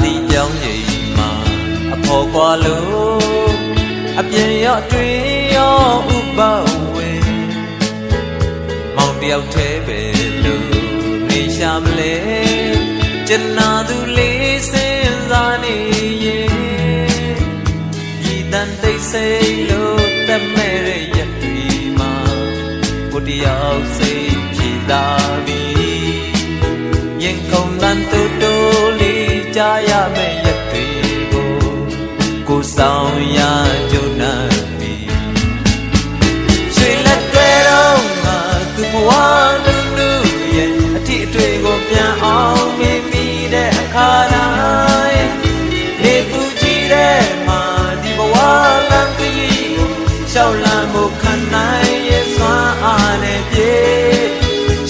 သည်ပြောင်းချိန်မှာအဖော်ကွာလို့အပြင်ရောအတွင်းရောဥပဝေမောင်တယောက်သေးပဲလို့နေရှာမလဲကျန်နာသူလေးစင်စားနေရင်ဤတန်တိတ်ဆိတ်လို့တက်မဲ့တဲ့ရက်တွေမှာကိုတယောက်စိတ်ပြေသာပြီရင်ခုန်တန်တူတူလေးကြားရမယ့်ရက်တွေကိုကိုဆောင်ရကြုံနာပြီရွှေလက်တွေတော့ငါသူ့ဘဝနုနုရဲ့အထီးအတွေ့ကိုပြန်အောင်မြင်မိတဲ့အခါတိုင်းနေပူကြည့်တဲ့မှာဒီဘဝလမ်းခရီးကိုရှောက်လန်းဖို့ခံနိုင်ရဲ့စွမ်းအားနဲ့ပြေ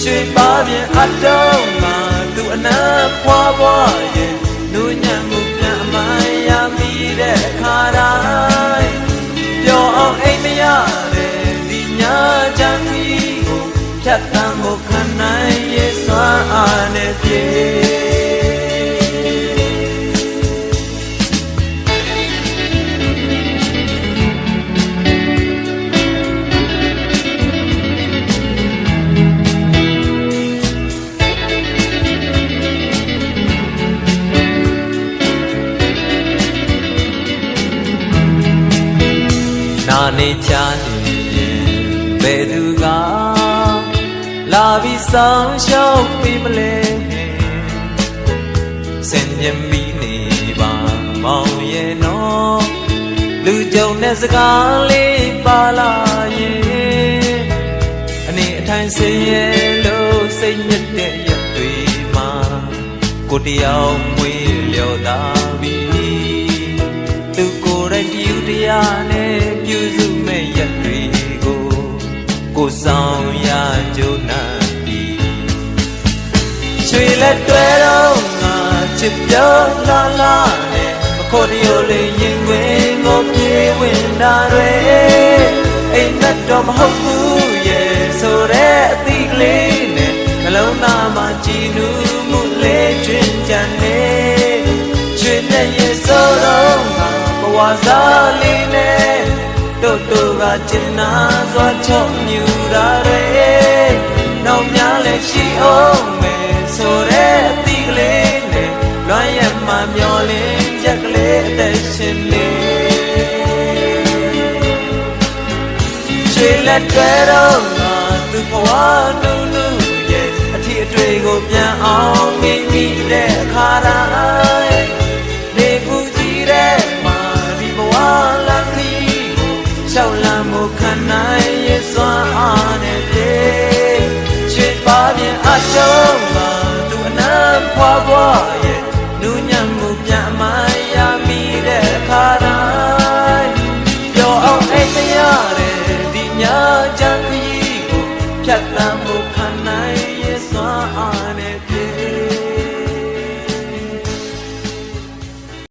ရွှေပါပြင်အတော့မှာသူအနာဖွာဖွာရဲ့နူးညံ့မှုပြန်အမှန်ရမိတဲ့အခါတိုင်းပျော်အောင်အိမ်မရတဲ့ဒီညချမ်းမီကိုဖြတ်တန်းဖို့ခံနိုင်ရဲ့စွမ်းအားနဲ့ပြေနာနေချာနေရင်ဘယ်သူကလာပြီးဆောင်ရှောက်ပြီးမလဲစင်ញင်ပြီးနေပါမောင်ရဲ့နော်လူကြုံတဲ့စကားလေးပါလာရင်အနေအထိုင်စင်ရဲ့လို့စိတ်ညစ်တဲ့ရက်တွေမှာကိုတယောက်မွေးလျော်သာပြီးသူကိုယ်တိုင်ပြုတရားနဲ့ပြုစုမဲ့ရက်တွေကိုကိုဆောင်ရကြုံနာပြီးရွှေလက်တွေတော့ငါချစ်ပြောလာလာနဲ့မခေါ်တရိုးလေးရင်ခွင်ကိုပြေးဝင်တာတွေအိမ်မက်တော့မဟုတ်ဘူးရဲ့ဆိုတဲ့အသီးကလေးနဲ့နှလုံးသားမှာကြည်နူးမှုလေးကျွင်ကြံနေရွှေနဲ့ရဲ့ဆိုတော့ဝါစားလေးနဲ့တို့တို့ကချင်နာစွာချော့မြူတာတွေနောက်များလည်းရှိအောင်မယ်ဆိုတဲ့အသီးကလေးနဲ့လွမ်းရမှမျောလင်းချက်ကလေးအသက်ရှင်နေရွှေလက်တွေတော့ငါသူ့ဘဝနုနုရဲ့အထီးအတွေ့ကိုပြန်အောင်မြင်မိတဲ့အခါတိုင်းနေပူကြည့်တဲ့ရှောက်လန်းမှုခံနိုင်ရဲ့စွမ်းအားနဲ့ပြေရွှေပါပြင်အရှုံးမှာသူအနံ့ဖွာဖွာ